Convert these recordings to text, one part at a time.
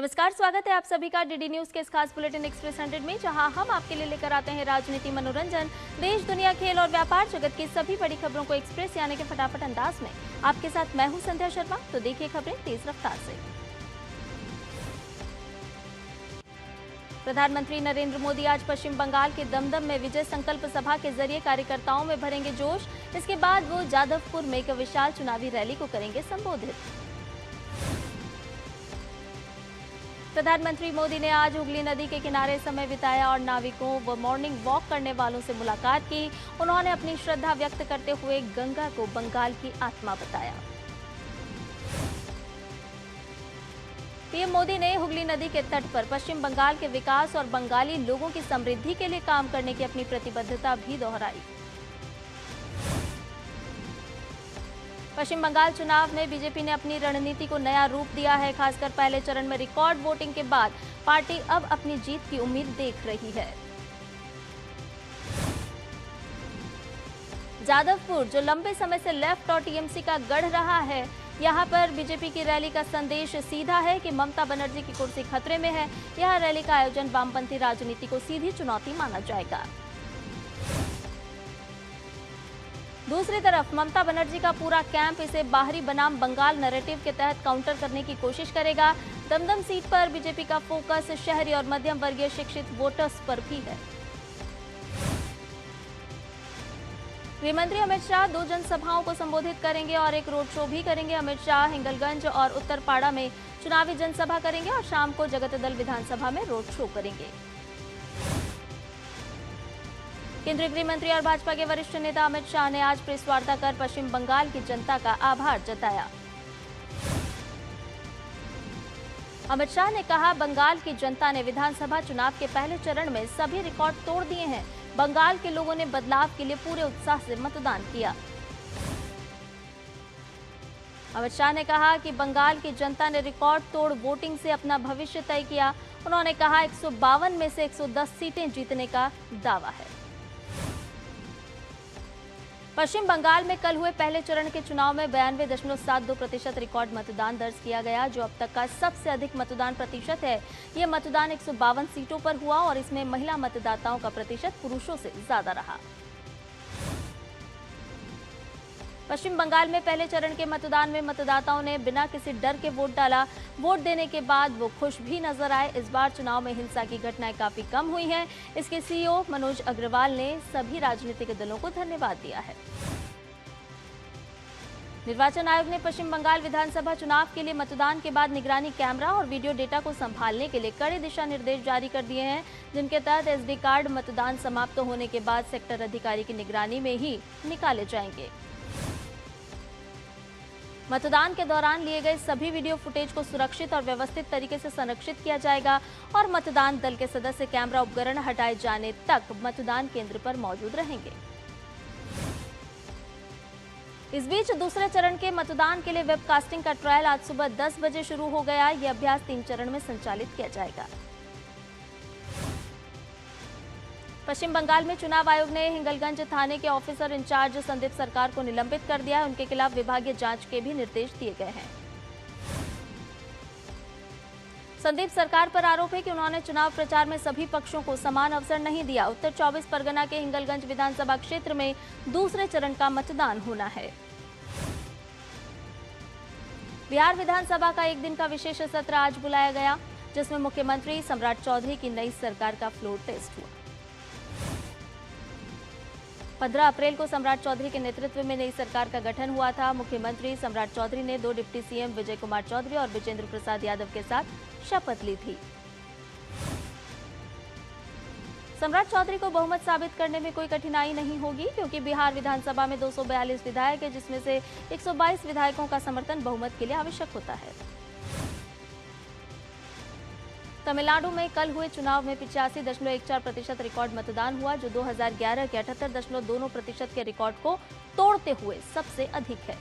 नमस्कार, स्वागत है आप सभी का डीडी न्यूज के इस खास बुलेटिन एक्सप्रेस 100 में, जहां हम आपके लिए लेकर आते हैं राजनीति, मनोरंजन, देश दुनिया, खेल और व्यापार जगत की सभी बड़ी खबरों को एक्सप्रेस यानी कि फटाफट अंदाज में। आपके साथ मैं हूं संध्या शर्मा। तो देखिए खबरें तेज रफ्तार से। प्रधानमंत्री नरेंद्र मोदी आज पश्चिम बंगाल के दमदम में विजय संकल्प सभा के जरिए कार्यकर्ताओं में भरेंगे जोश। इसके बाद वो जादवपुर में एक विशाल चुनावी रैली को करेंगे संबोधित। प्रधानमंत्री मोदी ने आज हुगली नदी के किनारे समय बिताया और नाविकों व मॉर्निंग वॉक करने वालों से मुलाकात की। उन्होंने अपनी श्रद्धा व्यक्त करते हुए गंगा को बंगाल की आत्मा बताया। पीएम मोदी ने हुगली नदी के तट पर पश्चिम बंगाल के विकास और बंगाली लोगों की समृद्धि के लिए काम करने की अपनी प्रतिबद्धता भी दोहराई। पश्चिम बंगाल चुनाव में बीजेपी ने अपनी रणनीति को नया रूप दिया है। खासकर पहले चरण में रिकॉर्ड वोटिंग के बाद पार्टी अब अपनी जीत की उम्मीद देख रही है। जादवपुर, जो लंबे समय से लेफ्ट और टीएमसी का गढ़ रहा है, यहां पर बीजेपी की रैली का संदेश सीधा है कि ममता बनर्जी की कुर्सी खतरे में है। यह रैली का आयोजन वामपंथी राजनीति को सीधी चुनौती माना जाएगा। दूसरी तरफ ममता बनर्जी का पूरा कैंप इसे बाहरी बनाम बंगाल नैरेटिव के तहत काउंटर करने की कोशिश करेगा। दमदम सीट पर बीजेपी का फोकस शहरी और मध्यम वर्गीय शिक्षित वोटर्स पर भी है। गृहमंत्री अमित शाह 2 जनसभाओं को संबोधित करेंगे और एक रोड शो भी करेंगे। अमित शाह हिंगलगंज और उत्तरपाड़ा में चुनावी जनसभा करेंगे और शाम को जगतदल विधानसभा में रोड शो करेंगे। केंद्रीय गृह मंत्री और भाजपा के वरिष्ठ नेता अमित शाह ने आज प्रेस वार्ता कर पश्चिम बंगाल की जनता का आभार जताया। अमित शाह ने कहा, बंगाल की जनता ने विधानसभा चुनाव के पहले चरण में सभी रिकॉर्ड तोड़ दिए हैं। बंगाल के लोगों ने बदलाव के लिए पूरे उत्साह से मतदान किया। अमित शाह ने कहा कि बंगाल की जनता ने रिकॉर्ड तोड़ वोटिंग से अपना भविष्य तय किया। उन्होंने कहा 152 में से 110 सीटें जीतने का दावा है। पश्चिम बंगाल में कल हुए पहले चरण के चुनाव में 92.72% रिकॉर्ड मतदान दर्ज किया गया, जो अब तक का सबसे अधिक मतदान प्रतिशत है। ये मतदान 152 सीटों पर हुआ और इसमें महिला मतदाताओं का प्रतिशत पुरुषों से ज्यादा रहा। पश्चिम बंगाल में पहले चरण के मतदान में मतदाताओं ने बिना किसी डर के वोट डाला। वोट देने के बाद वो खुश भी नजर आए। इस बार चुनाव में हिंसा की घटनाएं काफी कम हुई हैं। इसके सीईओ मनोज अग्रवाल ने सभी राजनीतिक दलों को धन्यवाद दिया है। निर्वाचन आयोग ने पश्चिम बंगाल विधानसभा चुनाव के लिए मतदान के बाद निगरानी कैमरा और वीडियो डेटा को संभालने के लिए कड़े दिशा निर्देश जारी कर दिए हैं, जिनके तहत एसडी कार्ड मतदान समाप्त होने के बाद सेक्टर अधिकारी की निगरानी में ही निकाले जाएंगे। मतदान के दौरान लिए गए सभी वीडियो फुटेज को सुरक्षित और व्यवस्थित तरीके से संरक्षित किया जाएगा और मतदान दल के सदस्य कैमरा उपकरण हटाए जाने तक मतदान केंद्र पर मौजूद रहेंगे। इस बीच दूसरे चरण के मतदान के लिए वेबकास्टिंग का ट्रायल आज सुबह 10 बजे शुरू हो गया। यह अभ्यास 3 चरण में संचालित किया जाएगा। पश्चिम बंगाल में चुनाव आयोग ने हिंगलगंज थाने के ऑफिसर इंचार्ज संदीप सरकार को निलंबित कर दिया है। उनके खिलाफ विभागीय जांच के भी निर्देश दिए गए हैं। संदीप सरकार पर आरोप है कि उन्होंने चुनाव प्रचार में सभी पक्षों को समान अवसर नहीं दिया। उत्तर 24 परगना के हिंगलगंज विधानसभा क्षेत्र में दूसरे चरण का मतदान होना है। बिहार विधानसभा का एक दिन का विशेष सत्र आज बुलाया गया, जिसमें मुख्यमंत्री सम्राट चौधरी की नई सरकार का फ्लोर टेस्ट हुआ। 15 अप्रैल को सम्राट चौधरी के नेतृत्व में नई सरकार का गठन हुआ था। मुख्यमंत्री सम्राट चौधरी ने 2 डिप्टी सीएम विजय कुमार चौधरी और विजेंद्र प्रसाद यादव के साथ शपथ ली थी। सम्राट चौधरी को बहुमत साबित करने में कोई कठिनाई नहीं होगी, क्योंकि बिहार विधानसभा में 242 विधायक है, जिसमें से 122 विधायकों का समर्थन बहुमत के लिए आवश्यक होता है। तमिलनाडु में कल हुए चुनाव में 85.14% रिकॉर्ड मतदान हुआ, जो 2011 के 78.20% के रिकॉर्ड को तोड़ते हुए सबसे अधिक है।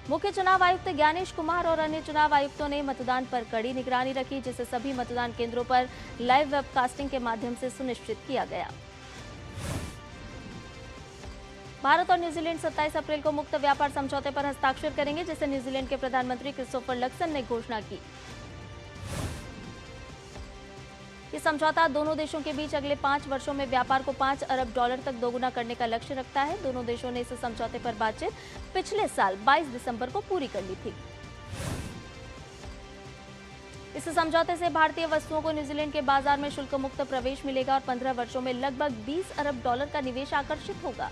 मुख्य चुनाव आयुक्त ज्ञानेश कुमार और अन्य चुनाव आयुक्तों ने मतदान पर कड़ी निगरानी रखी, जिसे सभी मतदान केंद्रों पर लाइव वेबकास्टिंग के माध्यम से सुनिश्चित किया गया। भारत और न्यूजीलैंड 27 अप्रैल को मुक्त व्यापार समझौते पर हस्ताक्षर करेंगे, जिसे न्यूजीलैंड के प्रधानमंत्री क्रिस्टोफर लक्सन ने घोषणा की। ये समझौता दोनों देशों के बीच अगले 5 वर्षों में व्यापार को $5 अरब तक दोगुना करने का लक्ष्य रखता है। दोनों देशों ने इस समझौते पर बातचीत पिछले साल 22 दिसंबर को पूरी कर ली थी। इस समझौते से भारतीय वस्तुओं को न्यूजीलैंड के बाजार में शुल्क मुक्त प्रवेश मिलेगा और 15 वर्षों में लगभग $20 अरब का निवेश आकर्षित होगा।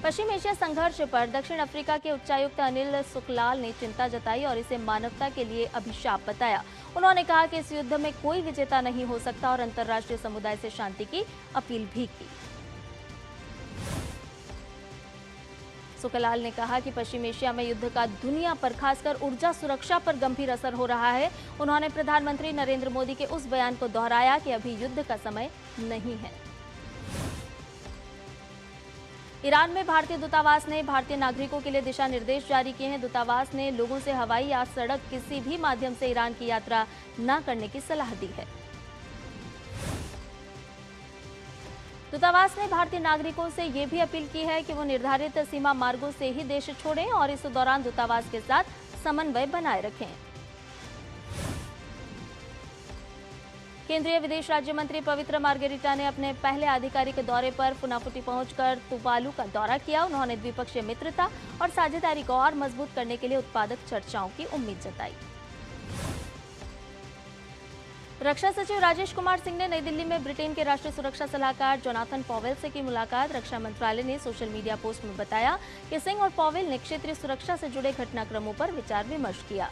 पश्चिम एशिया संघर्ष पर दक्षिण अफ्रीका के उच्चायुक्त अनिल सुकलाल ने चिंता जताई और इसे मानवता के लिए अभिशाप बताया। उन्होंने कहा कि इस युद्ध में कोई विजेता नहीं हो सकता और अंतर्राष्ट्रीय समुदाय से शांति की अपील भी की। सुकलाल ने कहा कि पश्चिम एशिया में युद्ध का दुनिया पर, खासकर ऊर्जा सुरक्षा पर गंभीर असर हो रहा है। उन्होंने प्रधानमंत्री नरेंद्र मोदी के उस बयान को दोहराया कि अभी युद्ध का समय नहीं है। ईरान में भारतीय दूतावास ने भारतीय नागरिकों के लिए दिशा निर्देश जारी किए हैं। दूतावास ने लोगों से हवाई या सड़क किसी भी माध्यम से ईरान की यात्रा न करने की सलाह दी है। दूतावास ने भारतीय नागरिकों से ये भी अपील की है कि वो निर्धारित सीमा मार्गों से ही देश छोड़ें और इस दौरान दूतावास के साथ समन्वय बनाए रखें। केंद्रीय विदेश राज्य मंत्री पवित्र मार्गेरिटा ने अपने पहले आधिकारिक दौरे पर फुनाफुटी पहुंचकर तुवालू का दौरा किया। उन्होंने द्विपक्षीय मित्रता और साझेदारी को और मजबूत करने के लिए उत्पादक चर्चाओं की उम्मीद जताई। रक्षा सचिव राजेश कुमार सिंह ने नई दिल्ली में ब्रिटेन के राष्ट्रीय सुरक्षा सलाहकार जोनाथन पॉवेल से की मुलाकात। रक्षा मंत्रालय ने सोशल मीडिया पोस्ट में बताया कि सिंह और पॉवेल ने क्षेत्रीय सुरक्षा से जुड़े घटनाक्रमों पर विचार विमर्श किया।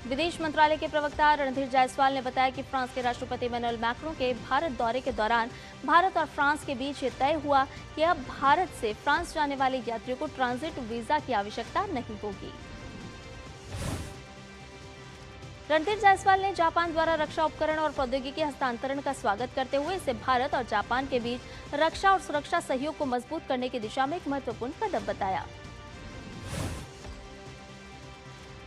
विदेश मंत्रालय के प्रवक्ता रणधीर जायसवाल ने बताया कि फ्रांस के राष्ट्रपति इमैनुअल मैक्रों के भारत दौरे के दौरान भारत और फ्रांस के बीच ये तय हुआ कि अब भारत से फ्रांस जाने वाले यात्रियों को ट्रांजिट वीजा की आवश्यकता नहीं होगी। रणधीर जायसवाल ने जापान द्वारा रक्षा उपकरण और प्रौद्योगिकी हस्तांतरण का स्वागत करते हुए इसे भारत और जापान के बीच रक्षा और सुरक्षा सहयोग को मजबूत करने की दिशा में एक महत्वपूर्ण कदम बताया।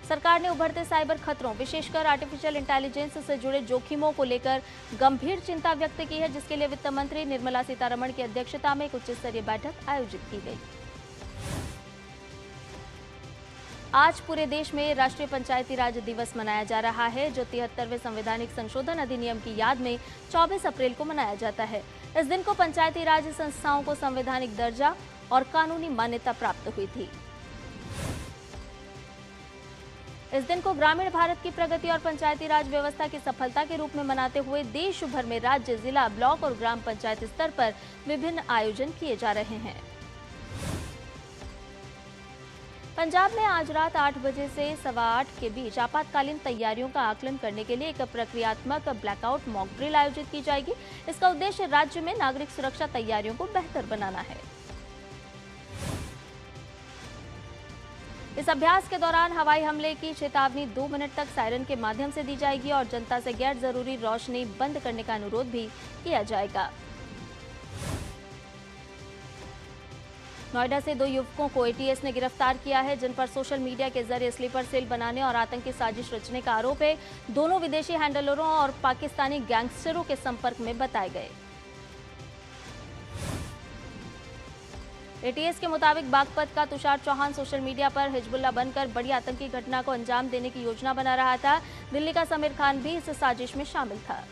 सरकार ने उभरते साइबर खतरों, विशेषकर आर्टिफिशियल इंटेलिजेंस से जुड़े जोखिमों को लेकर गंभीर चिंता व्यक्त की है, जिसके लिए वित्त मंत्री निर्मला सीतारमण की अध्यक्षता में एक उच्च स्तरीय बैठक आयोजित की गई। आज पूरे देश में राष्ट्रीय पंचायती राज दिवस मनाया जा रहा है, जो 73वें संवैधानिक संशोधन अधिनियम की याद में 24 अप्रैल को मनाया जाता है। इस दिन को पंचायती राज संस्थाओं को संवैधानिक दर्जा और कानूनी मान्यता प्राप्त हुई थी। इस दिन को ग्रामीण भारत की प्रगति और पंचायती राज व्यवस्था की सफलता के रूप में मनाते हुए देश भर में राज्य, जिला, ब्लॉक और ग्राम पंचायत स्तर पर विभिन्न आयोजन किए जा रहे हैं। पंजाब में आज रात 8 बजे से 8:15 के बीच आपातकालीन तैयारियों का आकलन करने के लिए एक प्रक्रियात्मक ब्लैकआउट मॉक ड्रिल आयोजित की जाएगी। इसका उद्देश्य राज्य में नागरिक सुरक्षा तैयारियों को बेहतर बनाना है। इस अभ्यास के दौरान हवाई हमले की चेतावनी 2 मिनट तक सायरन के माध्यम से दी जाएगी और जनता से गैर जरूरी रोशनी बंद करने का अनुरोध भी किया जाएगा। नोएडा से 2 युवकों को एटीएस ने गिरफ्तार किया है, जिन पर सोशल मीडिया के जरिए स्लीपर सेल बनाने और आतंकी साजिश रचने का आरोप है। दोनों विदेशी हैंडलरों और पाकिस्तानी गैंगस्टरों के संपर्क में बताए गए। एटीएस के मुताबिक बागपत का तुषार चौहान सोशल मीडिया पर हिजबुल्लाह बनकर बड़ी आतंकी घटना को अंजाम देने की योजना बना रहा था। दिल्ली का समीर खान भी इस साजिश में शामिल था।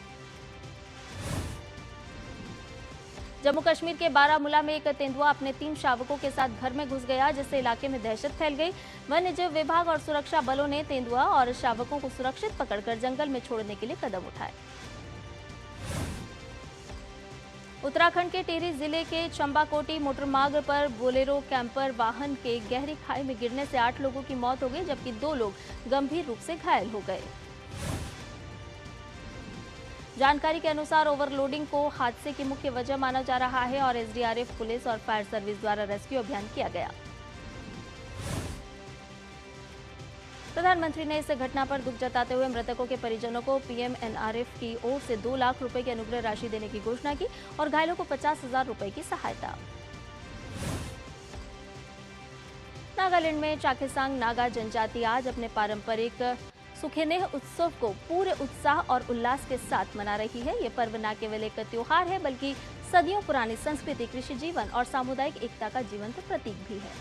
जम्मू कश्मीर के बारामूला में एक तेंदुआ अपने 3 शावकों के साथ घर में घुस गया, जिससे इलाके में दहशत फैल गई। वन्यजीव विभाग और सुरक्षा बलों ने तेंदुआ और शावकों को सुरक्षित पकड़कर जंगल में छोड़ने के लिए कदम उठाए। उत्तराखंड के टिहरी जिले के चंबाकोटी मोटरमार्ग पर बोलेरो कैंपर वाहन के गहरी खाई में गिरने से 8 लोगों की मौत हो गई, जबकि 2 लोग गंभीर रूप से घायल हो गए। जानकारी के अनुसार ओवरलोडिंग को हादसे की मुख्य वजह माना जा रहा है और एसडीआरएफ, पुलिस और फायर सर्विस द्वारा रेस्क्यू अभियान किया गया। प्रधानमंत्री ने इस घटना पर दुख जताते हुए मृतकों के परिजनों को पीएमएनआरएफ की ओर से 2 लाख रुपए की अनुग्रह राशि देने की घोषणा की और घायलों को 50,000 रुपए की सहायता। नागालैंड में चाखेसांग नागा जनजाति आज अपने पारंपरिक सुखेनेह उत्सव को पूरे उत्साह और उल्लास के साथ मना रही है। ये पर्व न केवल एक त्योहार है बल्कि सदियों पुरानी संस्कृति, कृषि जीवन और सामुदायिक एकता का जीवंत प्रतीक भी है।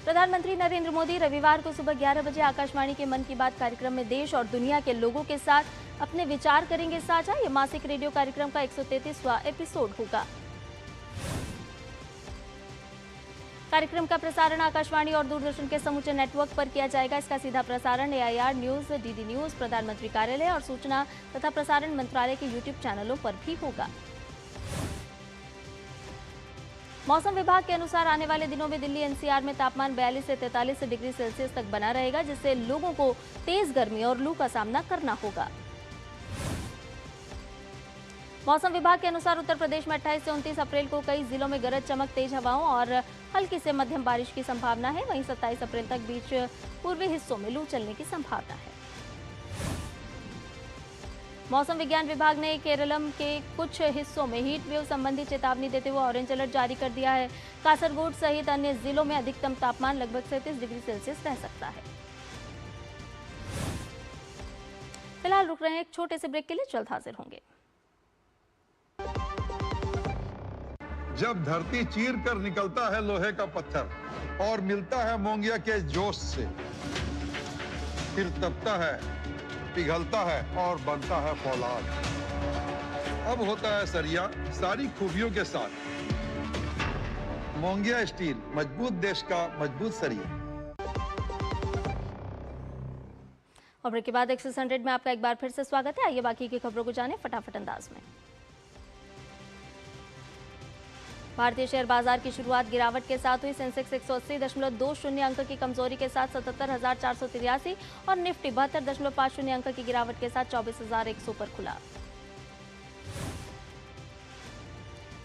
प्रधानमंत्री नरेंद्र मोदी रविवार को सुबह 11 बजे आकाशवाणी के मन की बात कार्यक्रम में देश और दुनिया के लोगों के साथ अपने विचार करेंगे साझा। ये मासिक रेडियो कार्यक्रम का 133वां एपिसोड होगा। कार्यक्रम का प्रसारण आकाशवाणी और दूरदर्शन के समूचे नेटवर्क पर किया जाएगा। इसका सीधा प्रसारण AIR न्यूज, DD न्यूज, प्रधानमंत्री कार्यालय और सूचना तथा प्रसारण मंत्रालय के YouTube चैनलों पर भी होगा। मौसम विभाग के अनुसार आने वाले दिनों में दिल्ली NCR में तापमान 42 से 43 डिग्री सेल्सियस तक बना रहेगा, जिससे लोगों को तेज गर्मी और लू का सामना करना होगा। मौसम विभाग के अनुसार उत्तर प्रदेश में 28 से 29 अप्रैल को कई जिलों में गरज चमक, तेज हवाओं और हल्की से मध्यम बारिश की संभावना है। वहीं 27 अप्रैल तक बीच पूर्वी हिस्सों में लू चलने की संभावना है। मौसम विज्ञान विभाग ने केरलम के कुछ हिस्सों में हीट वेव संबंधी चेतावनी देते हुए ऑरेंज अलर्ट जारी कर दिया है। कासरगोड सहित अन्य जिलों में अधिकतम तापमान लगभग 37 डिग्री सेल्सियस रह सकता है। फिलहाल रुक रहे हैं एक छोटे से ब्रेक के लिए, जल्द हाजिर होंगे। जब धरती चीर कर निकलता है लोहे का पत्थर और मिलता है मोंगिया के जोश से, फिर तपता है, पिघलता है और बनता है फौलाद। अब होता है सरिया सारी खूबियों के साथ। मोंगिया स्टील, मजबूत देश का मजबूत सरिया। और ब्रेक के बाद एक्सेस 100 में आपका एक बार फिर से स्वागत है। आइए बाकी की खबरों को जानें फटाफट अंदाज में। भारतीय शेयर बाजार की शुरुआत गिरावट के साथ हुई। सेंसेक्स 180.20 अंक की कमजोरी के साथ 77,483 और निफ्टी 72.50 अंक की गिरावट के साथ 24,100 पर खुला।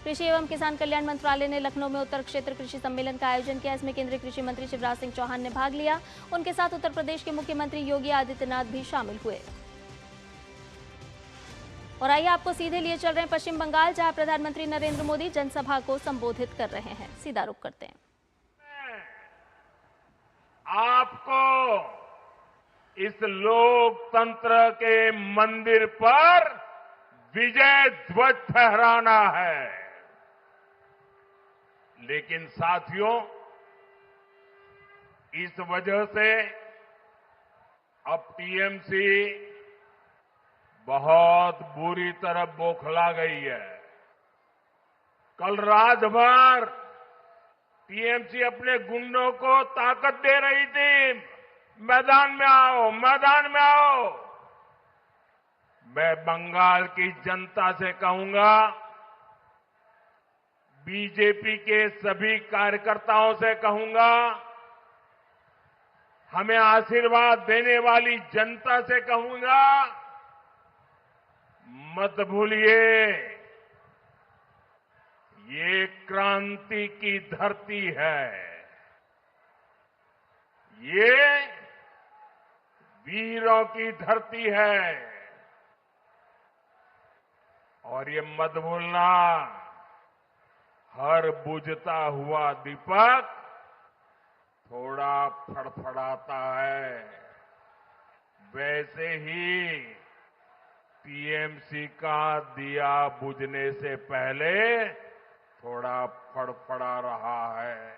कृषि एवं किसान कल्याण मंत्रालय ने लखनऊ में उत्तर क्षेत्र कृषि सम्मेलन का आयोजन किया। इसमें केंद्रीय कृषि मंत्री शिवराज सिंह चौहान ने भाग लिया। उनके साथ उत्तर प्रदेश के मुख्यमंत्री योगी आदित्यनाथ भी शामिल हुए। और आइए आपको सीधे लिए चल रहे हैं पश्चिम बंगाल, जहां प्रधानमंत्री नरेंद्र मोदी जनसभा को संबोधित कर रहे हैं। सीधा रुख करते हैं। आपको इस लोकतंत्र के मंदिर पर विजय ध्वज फहराना है। लेकिन साथियों, इस वजह से अब टीएमसी बहुत बुरी तरह बौखला गई है। कल रात भर टीएमसी अपने गुंडों को ताकत दे रही थी, मैदान में आओ, मैदान में आओ। मैं बंगाल की जनता से कहूंगा, बीजेपी के सभी कार्यकर्ताओं से कहूंगा, हमें आशीर्वाद देने वाली जनता से कहूंगा, मत भूलिए, ये क्रांति की धरती है। ये वीरों की धरती है। और ये मत भूलना, हर बुझता हुआ दीपक थोड़ा फड़फड़ाता है। वैसे ही टीएमसी का दिया बुझने से पहले थोड़ा फड़फड़ा रहा है।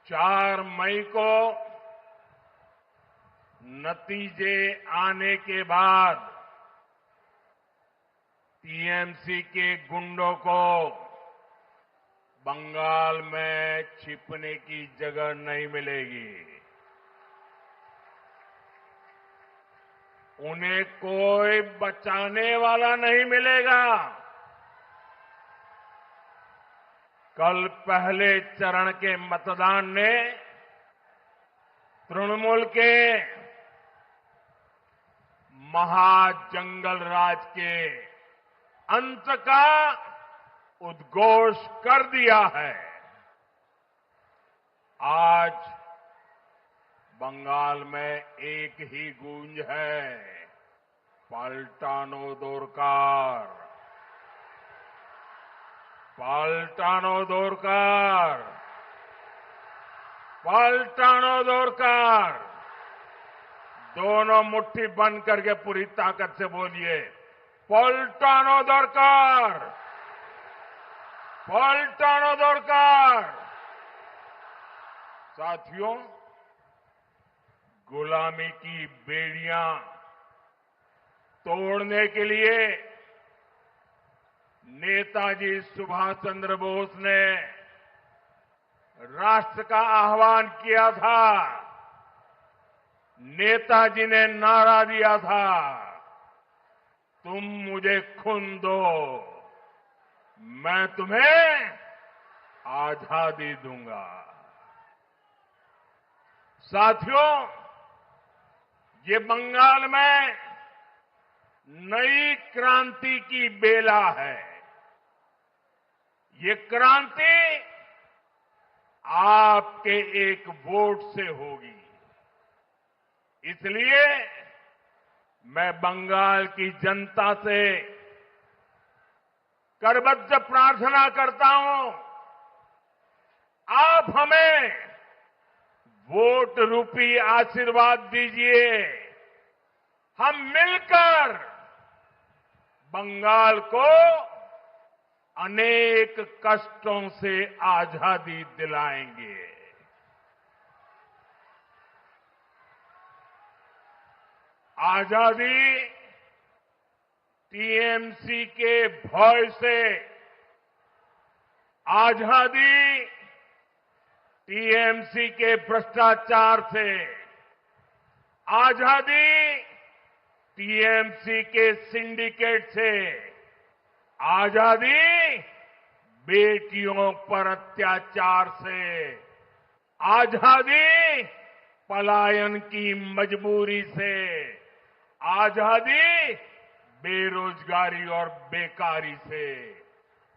चार मई को नतीजे आने के बाद टीएमसी के गुंडों को बंगाल में छिपने की जगह नहीं मिलेगी। उन्हें कोई बचाने वाला नहीं मिलेगा। कल पहले चरण के मतदान ने तृणमूल के महाजंगल राज के अंत का उद्घोष कर दिया है। आज बंगाल में एक ही गूंज है, Paltano Dorkar. Paltano Dorkar. Paltano Dorkar. दोनों मुट्ठी बंद करके पूरी ताकत से बोलिए, पलटानो दरकार, पलटानो दरकार। साथियों, गुलामी की बेड़ियां तोड़ने के लिए नेताजी सुभाष चंद्र बोस ने राष्ट्र का आह्वान किया था। नेताजी ने नारा दिया था, तुम मुझे खून दो, मैं तुम्हें आजादी दूंगा। साथियों, ये बंगाल में नई क्रांति की बेला है। ये क्रांति आपके एक वोट से होगी। इसलिए मैं बंगाल की जनता से करबद्ध प्रार्थना करता हूं, आप हमें वोट रूपी आशीर्वाद दीजिए। हम मिलकर बंगाल को अनेक कष्टों से आजादी दिलाएंगे। आजादी टीएमसी के भय से, आजादी टीएमसी के भ्रष्टाचार से, आजादी टीएमसी के सिंडिकेट से, आजादी बेटियों पर अत्याचार से, आजादी पलायन की मजबूरी से, आजादी बेरोजगारी और बेकारी से,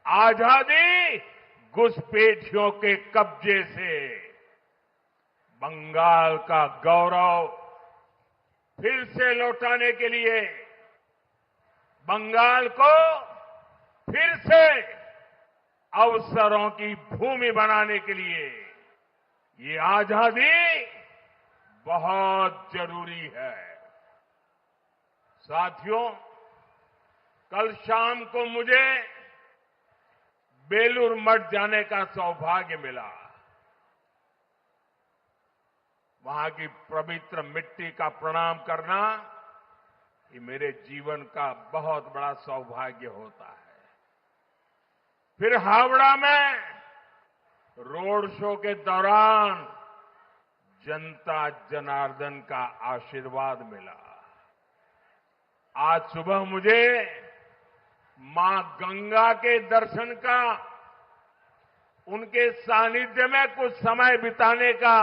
आजादी घुसपैठियों के कब्जे से। बंगाल का गौरव फिर से लौटाने के लिए, बंगाल को फिर से अवसरों की भूमि बनाने के लिए ये आजादी बहुत जरूरी है। साथियों, कल शाम को मुझे बेलूर मठ जाने का सौभाग्य मिला। वहां की पवित्र मिट्टी का प्रणाम करना ये मेरे जीवन का बहुत बड़ा सौभाग्य होता है। फिर हावड़ा में रोड शो के दौरान जनता जनार्दन का आशीर्वाद मिला। आज सुबह मुझे मां गंगा के दर्शन का, उनके सानिध्य में कुछ समय बिताने का,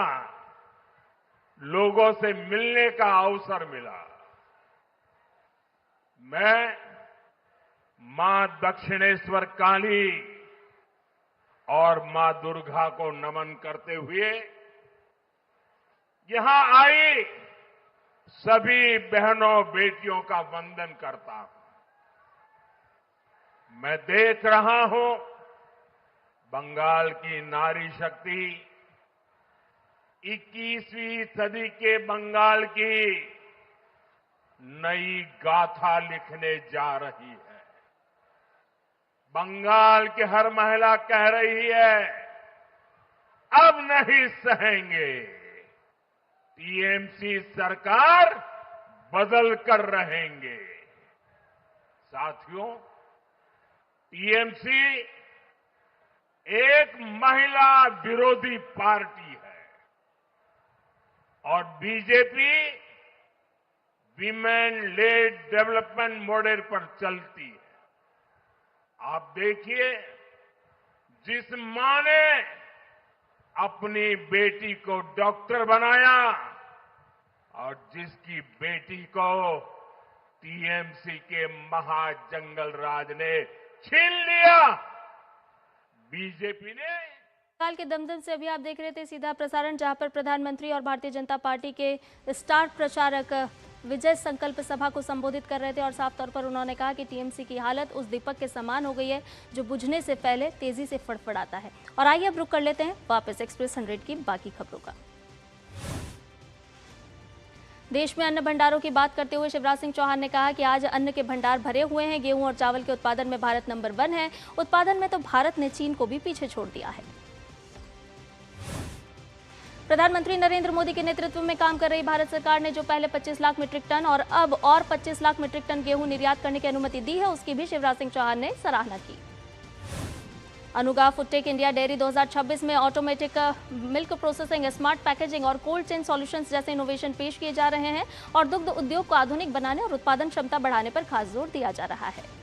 लोगों से मिलने का अवसर मिला। मैं मां दक्षिणेश्वर काली और मां दुर्गा को नमन करते हुए यहां आई सभी बहनों बेटियों का वंदन करता हूं। मैं देख रहा हूं बंगाल की नारी शक्ति 21वीं सदी के बंगाल की नई गाथा लिखने जा रही है। बंगाल की हर महिला कह रही है, अब नहीं सहेंगे, टीएमसी सरकार बदल कर रहेंगे। साथियों, टीएमसी एक महिला विरोधी पार्टी है और BJP women lead development model पर चलती है। आप देखिए, जिस मां ने अपनी बेटी को डॉक्टर बनाया और जिसकी बेटी को टीएमसी के महाजंगल राज ने छीन लिया, बीजेपी ने बंगाल के दमदम से अभी आप देख रहे थे सीधा प्रसारण, जहां पर प्रधानमंत्री और भारतीय जनता पार्टी के स्टार प्रचारक विजय संकल्प सभा को संबोधित कर रहे थे और साफ तौर पर उन्होंने कहा कि टीएमसी की हालत उस दीपक के समान हो गई है जो बुझने से पहले तेजी से फड़फड़ाता है। और आइए अब रुक कर लेते हैं वापस एक्सप्रेस 100 की बाकी खबरों का। देश में अन्न भंडारों की बात करते हुए शिवराज सिंह चौहान ने कहा कि आज अन्न के भंडार भरे हुए हैं। गेहूं और चावल के उत्पादन में भारत नंबर 1 है। उत्पादन में तो भारत ने चीन को भी पीछे छोड़ दिया है। प्रधानमंत्री नरेंद्र मोदी के नेतृत्व में काम कर रही भारत सरकार ने जो पहले 25 लाख मीट्रिक टन और अब और 25 लाख मीट्रिक टन गेहूं निर्यात करने की अनुमति दी है, उसकी भी शिवराज सिंह चौहान ने सराहना की। अनुगा फूडटेक इंडिया डेयरी 2026 में automatic milk processing, smart packaging और कोल्ड चेन सॉल्यूशंस जैसे इनोवेशन पेश किए जा रहे हैं और दुग्ध उद्योग को आधुनिक बनाने और उत्पादन क्षमता बढ़ाने पर खास जोर दिया जा रहा है।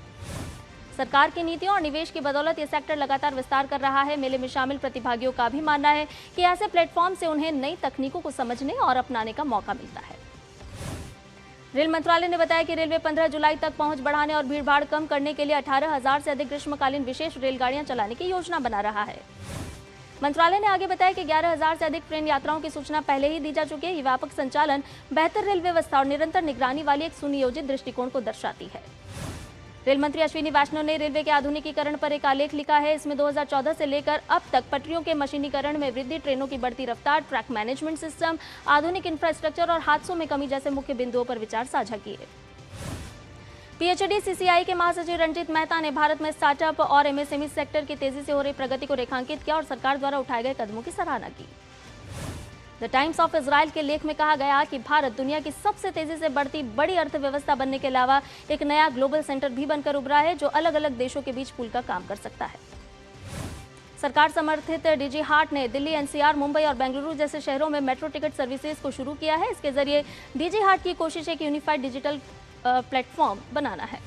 सरकार की नीतियों और निवेश की बदौलत ये सेक्टर लगातार विस्तार कर रहा है। मेले में शामिल प्रतिभागियों का भी मानना है कि ऐसे प्लेटफॉर्म से उन्हें नई तकनीकों को समझने और अपनाने का मौका मिलता है। रेल मंत्रालय ने बताया कि रेलवे 15 जुलाई तक पहुंच बढ़ाने और भीड़भाड़ कम करने के लिए 18,000 से अधिक ग्रीष्मकालीन विशेष रेलगाड़ियां चलाने की योजना बना रहा है। मंत्रालय ने आगे बताया कि 11,000 से अधिक ट्रेन यात्राओं की सूचना पहले ही दी जा चुकी है। ये व्यापक संचालन, बेहतर रेल व्यवस्था और निरंतर निगरानी वाली एक सुनियोजित दृष्टिकोण को दर्शाती है। रेल मंत्री अश्विनी वैष्णव ने रेलवे के आधुनिकीकरण पर एक आलेख लिखा है। इसमें 2014 से लेकर अब तक पटरियों के मशीनीकरण में वृद्धि, ट्रेनों की बढ़ती रफ्तार, ट्रैक मैनेजमेंट सिस्टम, आधुनिक इंफ्रास्ट्रक्चर और हादसों में कमी जैसे मुख्य बिंदुओं पर विचार साझा किए। पीएचडी सीसीआई के महासचिव रंजीत मेहता ने भारत में स्टार्टअप और एमएसएमई सेक्टर की तेजी से हो रही प्रगति को रेखांकित किया और सरकार द्वारा उठाए गए कदमों की सराहना की। द टाइम्स ऑफ इजराइल के लेख में कहा गया कि भारत दुनिया की सबसे तेजी से बढ़ती बड़ी अर्थव्यवस्था बनने के अलावा एक नया ग्लोबल सेंटर भी बनकर उभरा है जो अलग अलग देशों के बीच पुल का काम कर सकता है। सरकार समर्थित डीजी हार्ट ने दिल्ली, एनसीआर, मुंबई और बेंगलुरु जैसे शहरों में मेट्रो टिकट सर्विसेज को शुरू किया है। इसके जरिए डीजी हार्ट की कोशिश एक यूनिफाइड डिजिटल प्लेटफॉर्म बनाना है।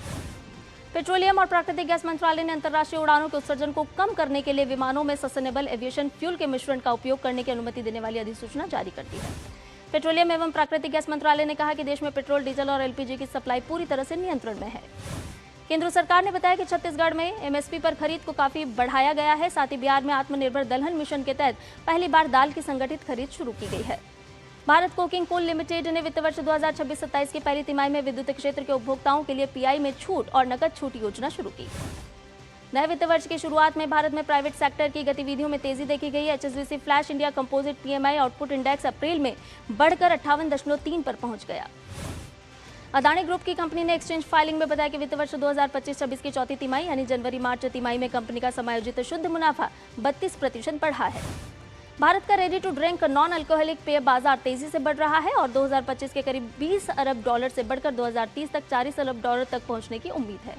पेट्रोलियम और प्राकृतिक गैस मंत्रालय ने अंतर्राष्ट्रीय उड़ानों के उत्सर्जन को कम करने के लिए विमानों में सस्टेनेबल एविएशन फ्यूल के मिश्रण का उपयोग करने की अनुमति देने वाली अधिसूचना जारी कर दी है। पेट्रोलियम एवं प्राकृतिक गैस मंत्रालय ने कहा कि देश में पेट्रोल, डीजल और एलपीजी की सप्लाई पूरी तरह से नियंत्रण में है। केंद्र सरकार ने बताया कि छत्तीसगढ़ में एमएसपी पर खरीद को काफी बढ़ाया गया है। साथ ही बिहार में आत्मनिर्भर दलहन मिशन के तहत पहली बार दाल की संगठित खरीद शुरू की गई है। भारत कोकिंग कोल लिमिटेड ने वित्त वर्ष 2026-27 की पहली तिमाही में विद्युत क्षेत्र के उपभोक्ताओं के लिए पीआई में छूट और नकद छूट योजना शुरू की। नए वित्त वर्ष की शुरुआत में भारत में प्राइवेट सेक्टर की गतिविधियों में तेजी देखी गई है। HSBC flash India composite PMI output index April में बढ़कर 58.3 पर पहुंच गया। अदानी ग्रुप की कंपनी ने एक्सचेंज फाइलिंग में बताया कि वित्त वर्ष 2025-26 की चौथी तिमाही यानी जनवरी-मार्च तिमाही में कंपनी का समायोजित शुद्ध मुनाफा 32% बढ़ा है। भारत का ready to drink non alcoholic पेय बाजार तेजी से बढ़ रहा है और 2025 के करीब 20 अरब डॉलर से बढ़कर 2030 तक 40 अरब डॉलर तक पहुंचने की उम्मीद है।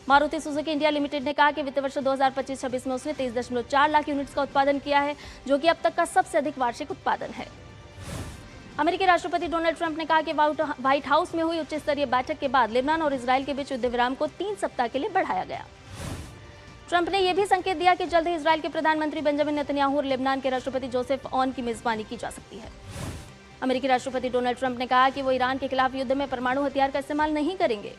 मारुति सुजुकी इंडिया लिमिटेड ने कहा कि वित्त वर्ष 2025-26 में उसने 23.4 लाख यूनिट्स का उत्पादन किया है, जो कि अब तक का सबसे अधिक वार्षिक उत्पादन है। अमेरिकी राष्ट्रपति डोनाल्ड ट्रंप ने कहा कि व्हाइट हाउस में हुई उच्च स्तरीय बैठक के बाद लेबनान और इजरायल के बीच युद्ध विराम को 3 सप्ताह के लिए बढ़ाया गया। ट्रंप ने यह भी संकेत दिया कि जल्द ही इजरायल के प्रधानमंत्री बेंजामिन नेतन्याहू और लेबनान के राष्ट्रपति जोसेफ ऑन की मेजबानी की जा सकती है। अमेरिकी राष्ट्रपति डोनाल्ड ट्रंप ने कहा कि वो ईरान के खिलाफ युद्ध में परमाणु हथियार का इस्तेमाल नहीं करेंगे।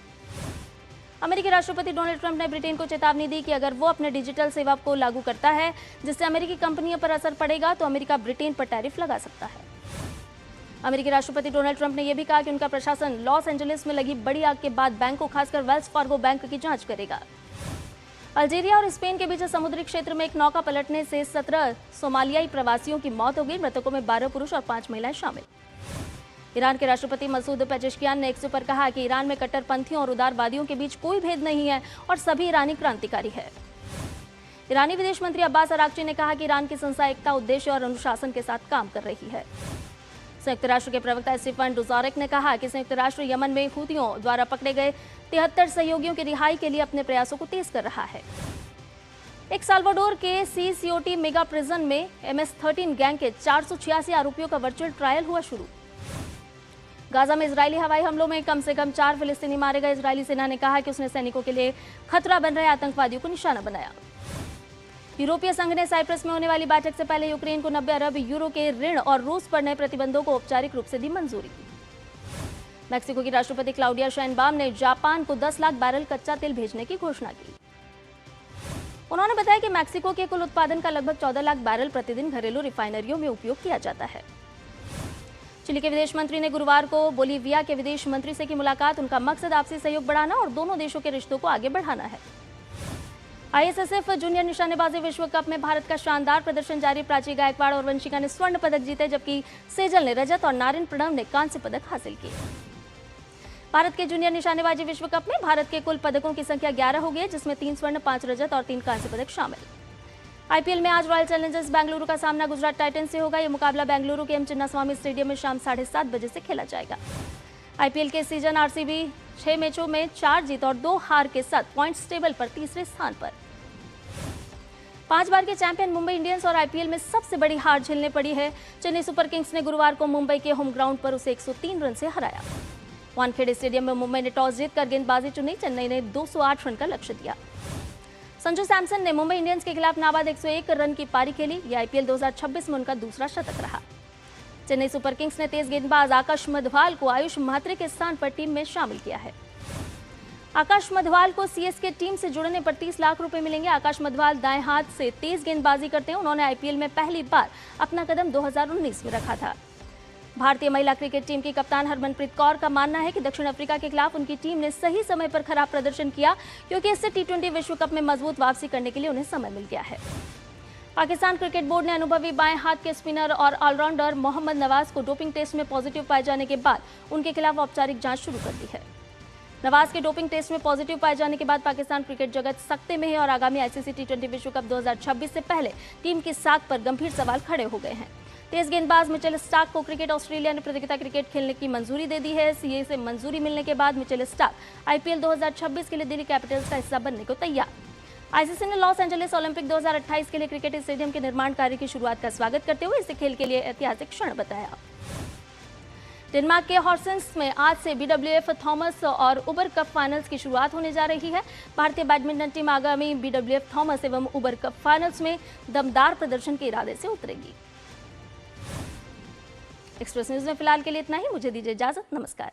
अमेरिकी राष्ट्रपति डोनाल्ड ट्रंप ने ब्रिटेन को चेतावनी दी कि अगर वो अपने डिजिटल सेवा को लागू करता है जिससे अमेरिकी कंपनियों पर असर पड़ेगा तो अमेरिका ब्रिटेन पर टैरिफ लगा सकता है। अमेरिकी राष्ट्रपति डोनाल्ड ट्रंप ने यह भी कहा कि उनका प्रशासन लॉस एंजलिस में लगी बड़ी आग के बाद बैंकों, खासकर वेल्स फार्गो बैंक की जांच करेगा। अल्जीरिया और स्पेन के बीच समुद्री क्षेत्र में एक नौका पलटने से 17 सोमालियाई प्रवासियों की मौत हो गई। मृतकों में 12 पुरुष और 5 महिलाएं शामिल। ईरान के राष्ट्रपति मसूद पेजेश्कियान ने एक्स पर कहा कि ईरान में कट्टरपंथियों और उदारवादियों के बीच कोई भेद नहीं है और सभी ईरानी क्रांतिकारी है। ईरानी विदेश मंत्री अब्बास अराक्ची ने कहा कि ईरान की संस्था एकता, उद्देश्य और अनुशासन के साथ काम कर रही है। संयुक्त राष्ट्र के प्रवक्ता स्टीफन डुजारिक ने कहा कि संयुक्त राष्ट्र यमन में हूतियों द्वारा पकड़े गए 73 सहयोगियों की रिहाई के लिए अपने प्रयासों को तेज कर रहा है। एक साल्वाडोर के सीसीओटी मेगा प्रिजन में MS-13 गैंग के 486 आरोपियों का वर्चुअल ट्रायल हुआ शुरू। गाजा में इजरायली हवाई हमलों में कम से कम 4 फिलिस्तीनी मारे गए। इजरायली सेना ने कहा कि उसने सैनिकों के लिए खतरा बन रहे आतंकवादियों को निशाना बनाया। यूरोपीय संघ ने साइप्रस में होने वाली बैठक से पहले यूक्रेन को 90 अरब यूरो के ऋण और रूस पर नए प्रतिबंधों को औपचारिक रूप से दी मंजूरी। मैक्सिको की राष्ट्रपति क्लाउडिया शाइनबाम ने जापान को 10 लाख बैरल कच्चा तेल भेजने की घोषणा की। उन्होंने बताया कि मैक्सिको के कुल उत्पादन का लगभग 14 लाख बैरल प्रतिदिन घरेलू रिफाइनरियों में उपयोग किया जाता है। चिली के विदेश मंत्री ने गुरुवार को बोलीविया के विदेश मंत्री से की मुलाकात। उनका मकसद आपसी सहयोग बढ़ाना और दोनों देशों के रिश्तों को आगे बढ़ाना है। ISSF जूनियर निशानेबाजी विश्व कप में भारत का शानदार प्रदर्शन जारी। प्राची गायकवाड़ और वंशिका ने स्वर्ण पदक जीते, जबकि सेजल ने रजत और नारायण प्रणव ने कांस्य पदक हासिल किए। भारत के जूनियर निशानेबाजी विश्व कप में भारत के कुल पदकों की संख्या 11 हो गई, जिसमें 3 स्वर्ण, 5 रजत और 3 कांस्य पदक शामिल। IPL में आज रॉयल चैलेंजर्स बेंगलुरु का सामना गुजरात टाइटंस से होगा। यह मुकाबला बेंगलुरु के M चिन्नास्वामी स्टेडियम में शाम 7:30 बजे से खेला जाएगा। IPL के सीजन RCB 6 मैचों में 4 जीत और 2 हार के साथ पॉइंट्स टेबल पर तीसरे स्थान पर। 5 बार के चैंपियन मुंबई इंडियंस और IPL में सबसे बड़ी हार झेलने पड़ी है। चेन्नई सुपर किंग्स ने गुरुवार को मुंबई के होम ग्राउंड पर उसे 103 रन से हराया। वानखेड़े स्टेडियम में मुंबई ने टॉस जीतकर गेंदबाजी चुनी। चेन्नई ने 208 रन का लक्ष्य दिया। संजू सैमसन ने मुंबई इंडियंस के खिलाफ नाबाद 101 रन की पारी खेली। यह IPL 2026 में उनका दूसरा शतक रहा। चेन्नई सुपर किंग्स ने तेज गेंदबाज आकाश मधवाल को आयुष म्हात्रे के स्थान पर टीम में शामिल किया है। आकाश मधवाल को CSK टीम से जुड़ने पर 30 लाख रुपए मिलेंगे। आकाश मधवाल दाएं हाथ से तेज गेंदबाजी करते हैं। उन्होंने IPL में पहली बार अपना कदम 2019 में रखा था। भारतीय महिला क्रिकेट टीम की कप्तान हरमनप्रीत कौर का मानना है कि दक्षिण अफ्रीका के खिलाफ उनकी टीम ने सही समय पर खराब प्रदर्शन किया, क्योंकि इससे T20 विश्व कप में मजबूत वापसी करने के लिए उन्हें समय मिल गया है। पाकिस्तान क्रिकेट बोर्ड ने अनुभवी बाएं हाथ के स्पिनर और ऑलराउंडर मोहम्मद नवाज को डोपिंग टेस्ट में पॉजिटिव पाए जाने के बाद उनके खिलाफ औपचारिक जांच शुरू कर दी है। नवाज के डोपिंग टेस्ट में पॉजिटिव पाए जाने के बाद पाकिस्तान क्रिकेट जगत सख्ते में है और आगामी ICC T20 विश्व कप 2026 से पहले टीम की साख पर गंभीर सवाल खड़े हो गए हैं। तेज गेंदबाज मिचेल स्टार्क को क्रिकेट ऑस्ट्रेलिया ने प्रतियोगिता क्रिकेट खेलने की मंजूरी दे दी है। CA से मंजूरी मिलने के बाद मिचेल स्टार्क IPL 2026 के लिए दिल्ली कैपिटल्स का हिस्सा बनने को तैयार। ICC ने लॉस एंजलिस ओलंपिक 2028 के लिए क्रिकेट स्टेडियम के निर्माण कार्य की शुरुआत का स्वागत करते हुए इसे खेल के लिए ऐतिहासिक क्षण बताया। डेनमार्क के हॉर्सेंस में आज से BWF थॉमस और उबर कप फाइनल्स की शुरुआत होने जा रही है। भारतीय बैडमिंटन टीम आगामी BWF थॉमस एवं उबर कप फाइनल्स में दमदार प्रदर्शन के इरादे से उतरेगी। एक्सप्रेस न्यूज में फिलहाल के लिए इतना ही। मुझे दीजिए इजाजत। नमस्कार।